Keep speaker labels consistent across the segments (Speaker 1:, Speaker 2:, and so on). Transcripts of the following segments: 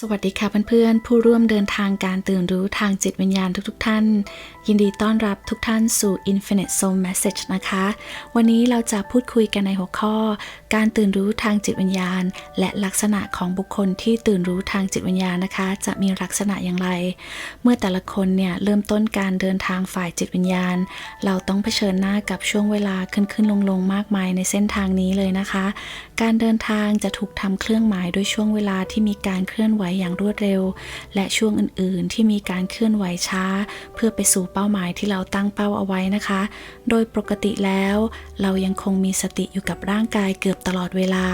Speaker 1: สวัสดีค่ะเพื่อนๆผู้ร่วมเดินทางการตื่นรู้ทางจิตวิญญาณทุกท่านยินดีต้อนรับทุกท่านสู่ Infinite Soul Message นะคะวันนี้เราจะพูดคุยกันในหัวข้อการตื่นรู้ทางจิตวิญญาณและลักษณะของบุคคลที่ตื่นรู้ทางจิตวิญญาณนะคะจะมีลักษณะอย่างไรเมื่อแต่ละคนเนี่ยเริ่มต้นการเดินทางฝ่ายจิตวิญญาณเราต้องเผชิญหน้ากับช่วงเวลาขึ้นลงมากมายในเส้นทางนี้เลยนะคะการเดินทางจะถูกทำเครื่องหมายด้วยช่วงเวลาที่มีการเคลื่อนไหวอย่างรวดเร็วและช่วงอื่นๆที่มีการเคลื่อนไหวช้าเพื่อไปสู่เป้าหมายที่เราตั้งเป้าเอาไว้นะคะโดยปกติแล้วเรายังคงมีสติอยู่กับร่างกายเกือบตลอดเวลา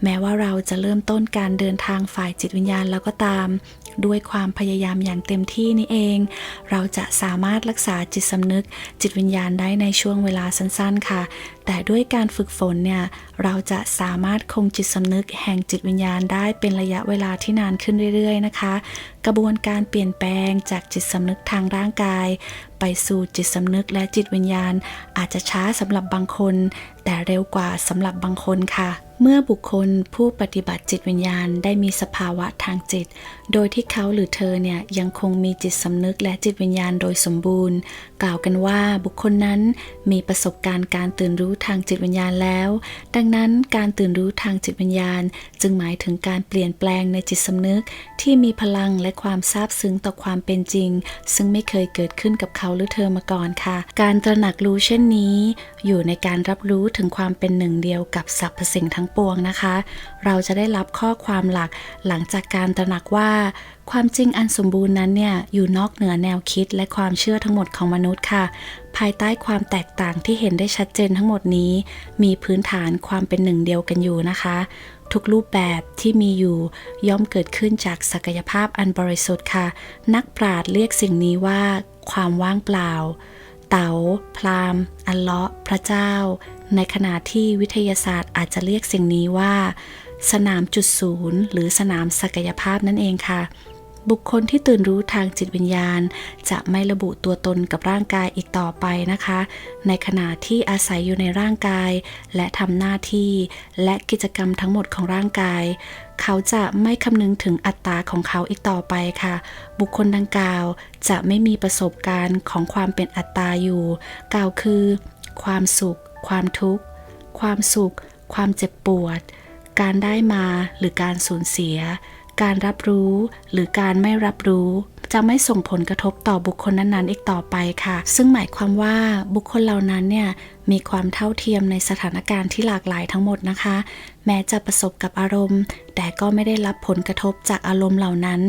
Speaker 1: แม้ว่าเราจะเริ่มต้นการเดินทางฝ่ายจิตวิญญาณแล้วก็ตามด้วยความพยายามอย่างเต็มที่นี่เองเราจะสามารถรักษาจิตสำนึกจิตวิญญาณได้ในช่วงเวลาสั้นๆค่ะแต่ด้วยการฝึกฝนเนี่ยเราจะสามารถคงจิตสำนึกแห่งจิตวิญญาณได้เป็นระยะเวลาที่นานขึ้นเรื่อยๆนะคะกระบวนการเปลี่ยนแปลงจากจิตสำนึกทางร่างกายไปสู่จิตสำนึกและจิตวิญญาณอาจจะช้าสำหรับบางคนแต่เร็วกว่าสำหรับบางคนค่ะเมื่อบุคคลผู้ปฏิบัติจิตวิญญาณได้มีสภาวะทางจิตโดยที่เขาหรือเธอเนี่ยยังคงมีจิตสำนึกและจิตวิญญาณโดยสมบูรณ์กล่าวกันว่าบุคคลนั้นมีประสบการณ์การตื่นรู้ทางจิตวิญญาณแล้วดังนั้นการตื่นรู้ทางจิตวิญญาณจึงหมายถึงการเปลี่ยนแปลงในจิตสำนึกที่มีพลังและความซาบซึ้งต่อความเป็นจริงซึ่งไม่เคยเกิดขึ้นกับเขาหรือเธอมาก่อนค่ะการตระหนักรู้เช่นนี้อยู่ในการรับรู้ถึงความเป็นหนึ่งเดียวกับสรรพสิ่งทั้งปวงนะคะเราจะได้รับข้อความหลังจากการตระหนักว่าความจริงอันสมบูรณ์นั้นเนี่ยอยู่นอกเหนือแนวคิดและความเชื่อทั้งหมดของมนุษย์ค่ะภายใต้ความแตกต่างที่เห็นได้ชัดเจนทั้งหมดนี้มีพื้นฐานความเป็นหนึ่งเดียวกันอยู่นะคะทุกรูปแบบที่มีอยู่ย่อมเกิดขึ้นจากศักยภาพอันบริสุทธิ์ค่ะนักปราชญ์เรียกสิ่งนี้ว่าความว่างเปล่าเต๋าพราหมณ์อัลเลาะห์พระเจ้าในขณะที่วิทยาศาสตร์อาจจะเรียกสิ่งนี้ว่าสนามจุดศูนย์หรือสนามศักยภาพนั่นเองค่ะบุคคลที่ตื่นรู้ทางจิตวิญญาณจะไม่ระบุตัวตนกับร่างกายอีกต่อไปนะคะในขณะที่อาศัยอยู่ในร่างกายและทำหน้าที่และกิจกรรมทั้งหมดของร่างกายเขาจะไม่คำนึงถึงอัตตาของเขาอีกต่อไปค่ะบุคคลดังกล่าวจะไม่มีประสบการณ์ของความเป็นอัตตาอยู่กล่าวคือความสุขความทุกข์ความสุขความเจ็บปวดการได้มาหรือการสูญเสียการรับรู้หรือการไม่รับรู้จะไม่ส่งผลกระทบต่อบุคคลนั้นๆอีกต่อไปค่ะซึ่งหมายความว่าบุคคลเหล่านั้นเนี่ยมีความเท่าเทียมในสถานการณ์ที่หลากหลายทั้งหมดนะคะแม้จะประสบกับอารมณ์แต่ก็ไม่ได้รับผลกระทบจากอารมณ์เหล่านั้น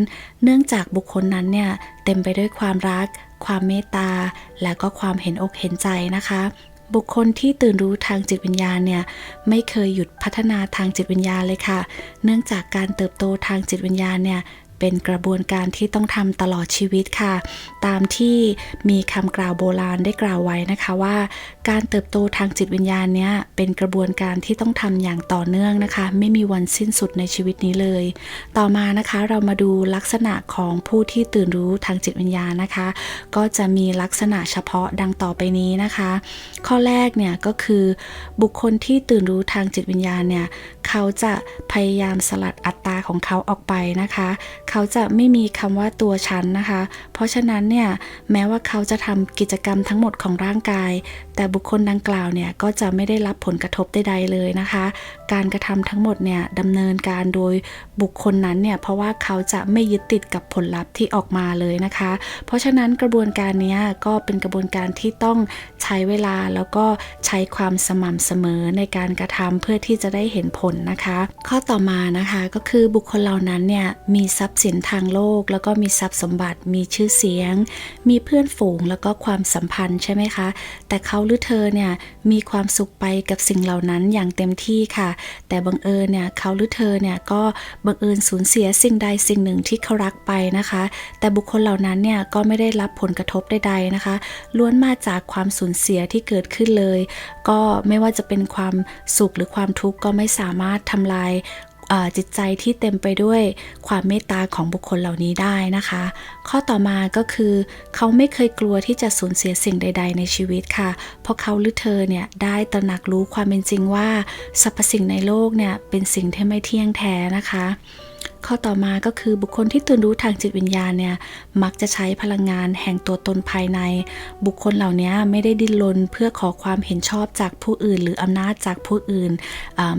Speaker 1: เนื่องจากบุคคลนั้นเนี่ยเต็มไปด้วยความรักความเมตตาและก็ความเห็นอกเห็นใจนะคะบุคคลที่ตื่นรู้ทางจิตวิญญาณเนี่ยไม่เคยหยุดพัฒนาทางจิตวิญญาณเลยค่ะเนื่องจากการเติบโตทางจิตวิญญาณเนี่ยเป็นกระบวนการที่ต้องทำตลอดชีวิตค่ะตามที่มีคำกล่าวโบราณได้กล่าวไว้นะคะว่าการเติบโตทางจิตวิญญาณเนี่ยเป็นกระบวนการที่ต้องทำอย่างต่อเนื่องนะคะไม่มีวันสิ้นสุดในชีวิตนี้เลยต่อมานะคะเรามาดูลักษณะของผู้ที่ตื่นรู้ทางจิตวิญญาณนะคะก็จะมีลักษณะเฉพาะดังต่อไปนี้นะคะข้อแรกเนี่ยก็คือบุคคลที่ตื่นรู้ทางจิตวิญญาณเนี่ยเขาจะพยายามสลัดอัตตาของเขาออกไปนะคะเขาจะไม่มีคำว่าตัวฉันนะคะเพราะฉะนั้นเนี่ยแม้ว่าเขาจะทำกิจกรรมทั้งหมดของร่างกายแต่บุคคลดังกล่าวเนี่ยก็จะไม่ได้รับผลกระทบใดๆเลยนะคะการกระทำทั้งหมดเนี่ยดำเนินการโดยบุคคลนั้นเนี่ยเพราะว่าเขาจะไม่ยึดติดกับผลลัพธ์ที่ออกมาเลยนะคะเพราะฉะนั้นกระบวนการนี้ก็เป็นกระบวนการที่ต้องใช้เวลาแล้วก็ใช้ความสม่ำเสมอในการกระทำเพื่อที่จะได้เห็นผลนะคะข้อต่อมานะคะก็คือบุคคลเหล่านั้นเนี่ยมีทรัพย์สินทางโลกแล้วก็มีทรัพย์สมบัติมีชื่อเสียงมีเพื่อนฝูงแล้วก็ความสัมพันธ์ใช่ไหมคะแต่เขาหรือเธอเนี่ยมีความสุขไปกับสิ่งเหล่านั้นอย่างเต็มที่ค่ะแต่บังเอิญเนี่ยเขาหรือเธอเนี่ยก็บังเอิญสูญเสียสิ่งใดสิ่งหนึ่งที่เขารักไปนะคะแต่บุคคลเหล่านั้นเนี่ยก็ไม่ได้รับผลกระทบใดๆนะคะล้วนมาจากความสูญเสียที่เกิดขึ้นเลยก็ไม่ว่าจะเป็นความสุขหรือความทุกข์ก็ไม่สามารถทำลายจิตใจที่เต็มไปด้วยความเมตตาของบุคคลเหล่านี้ได้นะคะข้อต่อมาก็คือเขาไม่เคยกลัวที่จะสูญเสียสิ่งใดๆในชีวิตค่ะเพราะเขาหรือเธอเนี่ยได้ตระหนักรู้ความเป็นจริงว่าสรรพสิ่งในโลกเนี่ยเป็นสิ่งที่ไม่เที่ยงแท้นะคะ ข้อต่อมาก็คือบุคคลที่ตื่นรู้ทางจิตวิญญาณเนี่ยมักจะใช้พลังงานแห่งตัวตนภายในบุคคลเหล่านี้ไม่ได้ดิ้นรนเพื่อขอความเห็นชอบจากผู้อื่นหรืออำนาจจากผู้อื่น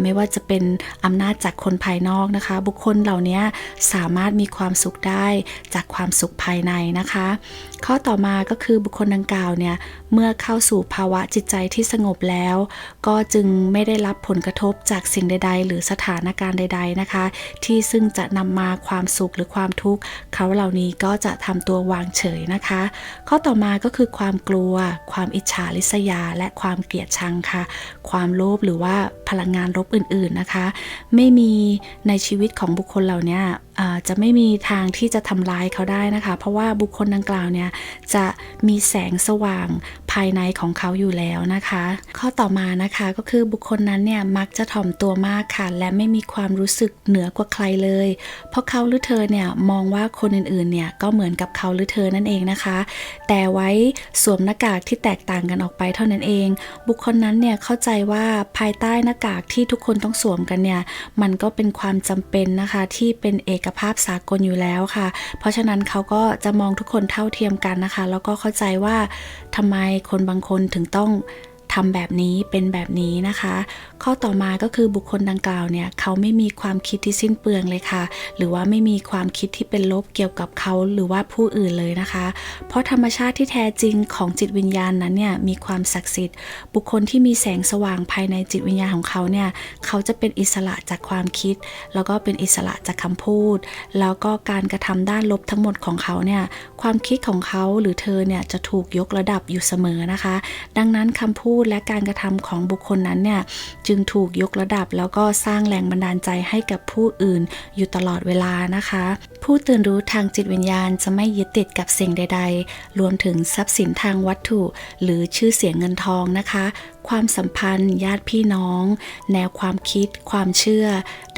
Speaker 1: ไม่ว่าจะเป็นอำนาจจากคนภายนอกนะคะบุคคลเหล่านี้สามารถมีความสุขได้จากความสุขภายในนะคะข้อต่อมาก็คือบุคคลดังกล่าวเนี่ยเมื่อเข้าสู่ภาวะจิตใจที่สงบแล้วก็จึงไม่ได้รับผลกระทบจากสิ่งใดๆหรือสถานการณ์ใดๆนะคะที่ซึ่งจะนำมาความสุขหรือความทุกข์เขาเหล่านี้ก็จะทำตัววางเฉยนะคะข้อต่อมาก็คือความกลัวความอิจฉาริษยาและความเกลียดชังค่ะความโลภหรือว่าพลังงานลบอื่นๆนะคะไม่มีในชีวิตของบุคคลเหล่านี้จะไม่มีทางที่จะทำร้ายเขาได้นะคะเพราะว่าบุคคลดังกล่าวเนี่ยจะมีแสงสว่างภายในของเขาอยู่แล้วนะคะข้อต่อมานะคะก็คือบุคคลนั้นเนี่ยมักจะถ่อมตัวมากค่ะและไม่มีความรู้สึกเหนือกว่าใครเลยเพราะเขาหรือเธอเนี่ยมองว่าคนอื่นๆเนี่ยก็เหมือนกับเขาหรือเธอนั่นเองนะคะแต่ไว้สวมหน้ากากที่แตกต่างกันออกไปเท่านั้นเองบุคคลนั้นเนี่ยเข้าใจว่าภายใต้หน้ากากที่ทุกคนต้องสวมกันเนี่ยมันก็เป็นความจำเป็นนะคะที่เป็นเอกภาพสากลอยู่แล้วค่ะเพราะฉะนั้นเขาก็จะมองทุกคนเท่าเทียมกันนะคะแล้วก็เข้าใจว่าทำไมคนบางคนถึงต้องทำแบบนี้เป็นแบบนี้นะคะข้อต่อมาก็คือบุคคลดังกล่าวเนี่ยเขาไม่มีความคิดที่สิ้นเปลืองเลยค่ะหรือว่าไม่มีความคิดที่เป็นลบเกี่ยวกับเขาหรือว่าผู้อื่นเลยนะคะเพราะธรรมชาติที่แท้จริงของจิตวิญญาณนั้นเนี่ยมีความศักดิ์สิทธิ์บุคคลที่มีแสงสว่างภายในจิตวิญญาณของเขาเนี่ยเขาจะเป็นอิสระจากความคิดแล้วก็เป็นอิสระจากคำพูดแล้วก็การกระทำด้านลบทั้งหมดของเขาเนี่ยความคิดของเขาหรือเธอเนี่ยจะถูกยกระดับอยู่เสมอนะคะดังนั้นคำพูดและการกระทำของบุคคลนั้นเนี่ยจึงถูกยกระดับแล้วก็สร้างแรงบันดาลใจให้กับผู้อื่นอยู่ตลอดเวลานะคะผู้ตื่นรู้ทางจิตวิญญาณจะไม่ยึดติดกับสิ่งใดๆรวมถึงทรัพย์สินทางวัตถุหรือชื่อเสียงเงินทองนะคะความสัมพันธ์ญาติพี่น้องแนวความคิดความเชื่อ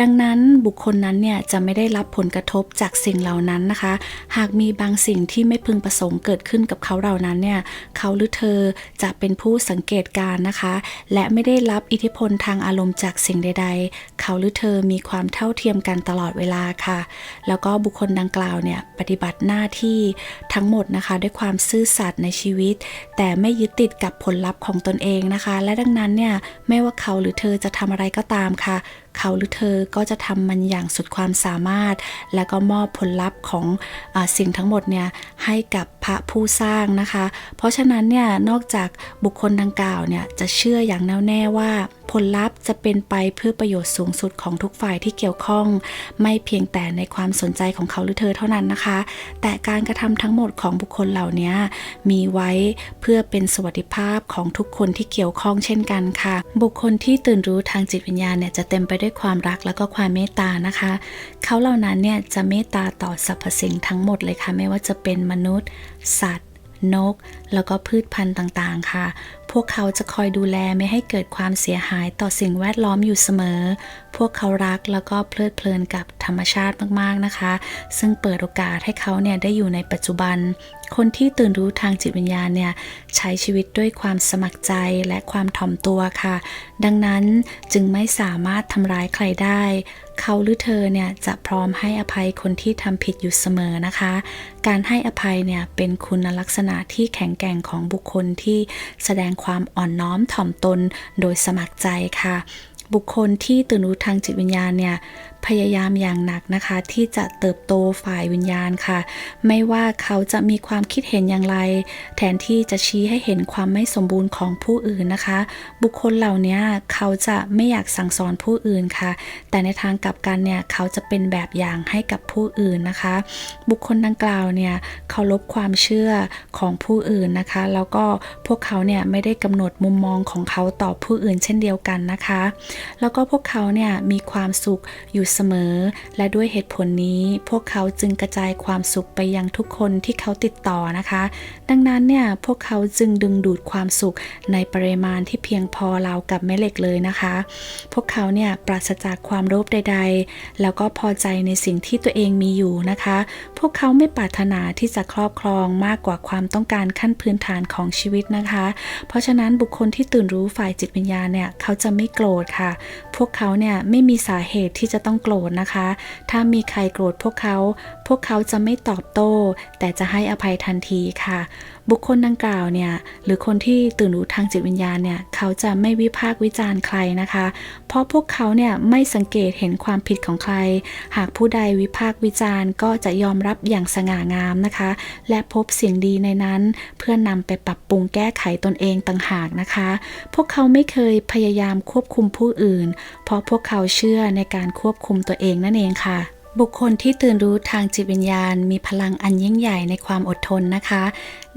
Speaker 1: ดังนั้นบุคคลนั้นเนี่ยจะไม่ได้รับผลกระทบจากสิ่งเหล่านั้นนะคะหากมีบางสิ่งที่ไม่พึงประสงค์เกิดขึ้นกับเขาเหล่านั้นเนี่ยเขาหรือเธอจะเป็นผู้สังเกตการณ์นะคะและไม่ได้รับอิทธิพลทางอารมณ์จากสิ่งใดๆเขาหรือเธอมีความเท่าเทียมกันตลอดเวลาค่ะแล้วก็บุคคลดังกล่าวเนี่ยปฏิบัติหน้าที่ทั้งหมดนะคะด้วยความซื่อสัตย์ในชีวิตแต่ไม่ยึดติดกับผลลัพธ์ของตนเองนะคะและดังนั้นเนี่ยไม่ว่าเขาหรือเธอจะทำอะไรก็ตามค่ะเขาหรือเธอก็จะทำมันอย่างสุดความสามารถและก็มอบผลลัพธ์ของสิ่งทั้งหมดเนี่ยให้กับพระผู้สร้างนะคะเพราะฉะนั้นเนี่ยนอกจากบุคคลดังกล่าวเนี่ยจะเชื่ออย่างแน่วแน่ว่าผลลัพธ์จะเป็นไปเพื่อประโยชน์สูงสุดของทุกฝ่ายที่เกี่ยวข้องไม่เพียงแต่ในความสนใจของเขาหรือเธอเท่านั้นนะคะแต่การกระทำทั้งหมดของบุคคลเหล่านี้มีไว้เพื่อเป็นสวัสดิภาพของทุกคนที่เกี่ยวข้องเช่นกันค่ะบุคคลที่ตื่นรู้ทางจิตวิญญาณเนี่ยจะเต็มไปด้วยความรักแล้วก็ความเมตตานะคะเขาเหล่านั้นเนี่ยจะเมตตาต่อสรรพสิ่งทั้งหมดเลยค่ะไม่ว่าจะเป็นมนุษย์สัตว์นกแล้วก็พืชพันธุ์ต่างๆค่ะพวกเขาจะคอยดูแลไม่ให้เกิดความเสียหายต่อสิ่งแวดล้อมอยู่เสมอพวกเขารักแล้วก็เพลิดเพลินกับธรรมชาติมากๆนะคะซึ่งเปิดโอกาสให้เขาเนี่ยได้อยู่ในปัจจุบันคนที่ตื่นรู้ทางจิตวิญญาณเนี่ยใช้ชีวิตด้วยความสมัครใจและความถ่อมตัวค่ะดังนั้นจึงไม่สามารถทำร้ายใครได้เขาหรือเธอเนี่ยจะพร้อมให้อภัยคนที่ทำผิดอยู่เสมอนะคะการให้อภัยเนี่ยเป็นคุณลักษณะที่แข็งแกร่งของบุคคลที่แสดงความอ่อนน้อมถ่อมตนโดยสมัครใจค่ะบุคคลที่ตื่นรู้ทางจิตวิญญาณเนี่ยพยายามอย่างหนักนะคะที่จะเติบโตฝ่ายวิญญาณค่ะไม่ว่าเขาจะมีความคิดเห็นอย่างไรแทนที่จะชี้ให้เห็นความไม่สมบูรณ์ของผู้อื่นนะคะบุคคลเหล่านี้เขาจะไม่อยากสั่งสอนผู้อื่นค่ะแต่ในทางกลับกันเนี่ยเขาจะเป็นแบบอย่างให้กับผู้อื่นนะคะบุคคลดังกล่าวเนี่ยเคารพความเชื่อของผู้อื่นนะคะแล้วก็พวกเขาเนี่ยไม่ได้กำหนดมุมมองของเขาต่อผู้อื่นเช่นเดียวกันนะคะแล้วก็พวกเขาเนี่ยมีความสุขอยู่เสมอและด้วยเหตุผลนี้พวกเขาจึงกระจายความสุขไปยังทุกคนที่เขาติดต่อนะคะดังนั้นเนี่ยพวกเขาจึงดึงดูดความสุขในปริมาณที่เพียงพอราวกับแม่เหล็กเลยนะคะพวกเขาเนี่ยปราศจากความโลภใดๆแล้วก็พอใจในสิ่งที่ตัวเองมีอยู่นะคะพวกเขาไม่ปรารถนาที่จะครอบครองมากกว่าความต้องการขั้นพื้นฐานของชีวิตนะคะเพราะฉะนั้นบุคคลที่ตื่นรู้ฝ่ายจิตวิญญาณเนี่ยเขาจะไม่โกรธค่ะพวกเขาเนี่ยไม่มีสาเหตุที่จะต้อง โกรธนะคะถ้ามีใครโกรธพวกเขาจะไม่ตอบโต้แต่จะให้อภัยทันทีค่ะบุคคลดังกล่าวเนี่ยหรือคนที่ตื่นรู้ทางจิตวิญญาณเนี่ยเขาจะไม่วิพากษ์วิจารณ์ใครนะคะเพราะพวกเขาเนี่ยไม่สังเกตเห็นความผิดของใครหากผู้ใดวิพากษ์วิจารณ์ก็จะยอมรับอย่างสง่างามนะคะและพบสิ่งดีในนั้นเพื่อนำไปปรับปรุงแก้ไขตนเองต่างหากนะคะพวกเขาไม่เคยพยายามควบคุมผู้อื่นเพราะพวกเขาเชื่อในการควบคุมตัวเองนั่นเองค่ะบุคคลที่ตื่นรู้ทางจิตวิญญาณมีพลังอันยิ่งใหญ่ในความอดทนนะคะ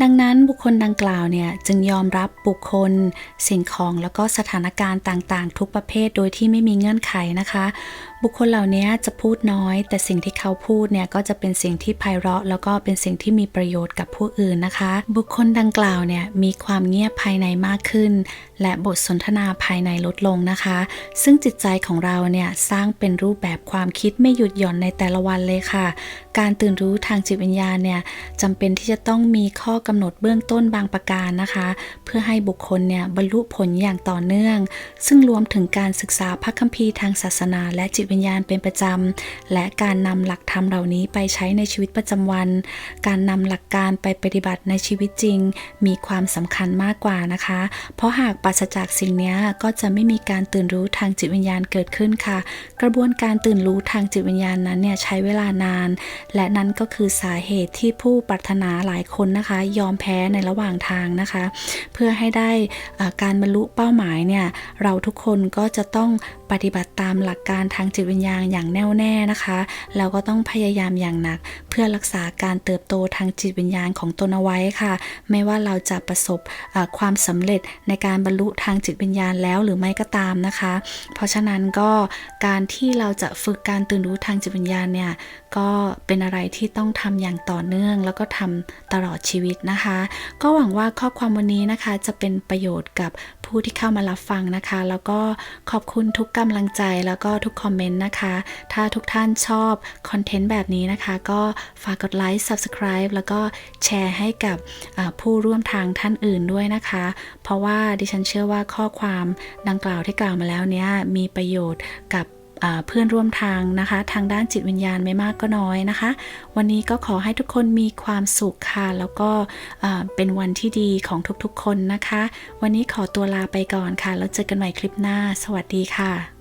Speaker 1: ดังนั้นบุคคลดังกล่าวเนี่ยจึงยอมรับบุคคลสิ่งของแล้วก็สถานการณ์ต่างๆทุกประเภทโดยที่ไม่มีเงื่อนไขนะคะบุคคลเหล่านี้จะพูดน้อยแต่สิ่งที่เขาพูดเนี่ยก็จะเป็นสิ่งที่ไพเราะแล้วก็เป็นสิ่งที่มีประโยชน์กับผู้อื่นนะคะบุคคลดังกล่าวเนี่ยมีความเงียบภายในมากขึ้นและบทสนทนาภายในลดลงนะคะซึ่งจิตใจของเราเนี่ยสร้างเป็นรูปแบบความคิดไม่หยุดหย่อนในแต่ละวันเลยค่ะการตื่นรู้ทางจิตวิญญาณเนี่ยจำเป็นที่จะต้องมีข้อกำหนดเบื้องต้นบางประการนะคะเพื่อให้บุคคลเนี่ยบรรลุผลอย่างต่อเนื่องซึ่งรวมถึงการศึกษาพระคัมภีร์ทางศาสนาและจิตวิญญาณเป็นประจำและการนำหลักธรรมเหล่านี้ไปใช้ในชีวิตประจำวันการนำหลักการไปปฏิบัติในชีวิตจริงมีความสำคัญมากกว่านะคะเพราะหากปราศจากสิ่งนี้ก็จะไม่มีการตื่นรู้ทางจิตวิญญาณเกิดขึ้นค่ะกระบวนการตื่นรู้ทางจิตวิญญาณนั้นเนี่ยใช้เวลานานและนั่นก็คือสาเหตุที่ผู้ปรารถนาหลายคนนะคะยอมแพ้ในระหว่างทางนะคะเพื่อให้ได้การบรรลุเป้าหมายเนี่ยเราทุกคนก็จะต้องปฏิบัติตามหลักการทางจิตวิญญาณอย่างแน่วแน่นะคะแล้วก็ต้องพยายามอย่างหนักเพื่อรักษาการเติบโตทางจิตวิญญาณของตนเอาไว้ค่ะไม่ว่าเราจะประสบความสำเร็จในการบรรลุทางจิตวิญญาณแล้วหรือไม่ก็ตามนะคะเพราะฉะนั้นก็การที่เราจะฝึกการตื่นรู้ทางจิตวิญญาณเนี่ยก็เป็นอะไรที่ต้องทำอย่างต่อเนื่องแล้วก็ทำตลอดชีวิตนะคะก็หวังว่าข้อความวันนี้นะคะจะเป็นประโยชน์กับผู้ที่เข้ามารับฟังนะคะแล้วก็ขอบคุณทุกกำลังใจแล้วก็ทุกคอมเมนต์นะคะถ้าทุกท่านชอบคอนเทนต์แบบนี้นะคะก็ฝากกดไลค์ Subscribe แล้วก็แชร์ให้กับผู้ร่วมทางท่านอื่นด้วยนะคะเพราะว่าดิฉันเชื่อว่าข้อความดังกล่าวที่กล่าวมาแล้วเนี้ยมีประโยชน์กับเพื่อนร่วมทางนะคะทางด้านจิตวิญญาณไม่มากก็น้อยนะคะวันนี้ก็ขอให้ทุกคนมีความสุขค่ะแล้วก็เป็นวันที่ดีของทุกๆคนนะคะวันนี้ขอตัวลาไปก่อนค่ะแล้วเจอกันใหม่คลิปหน้าสวัสดีค่ะ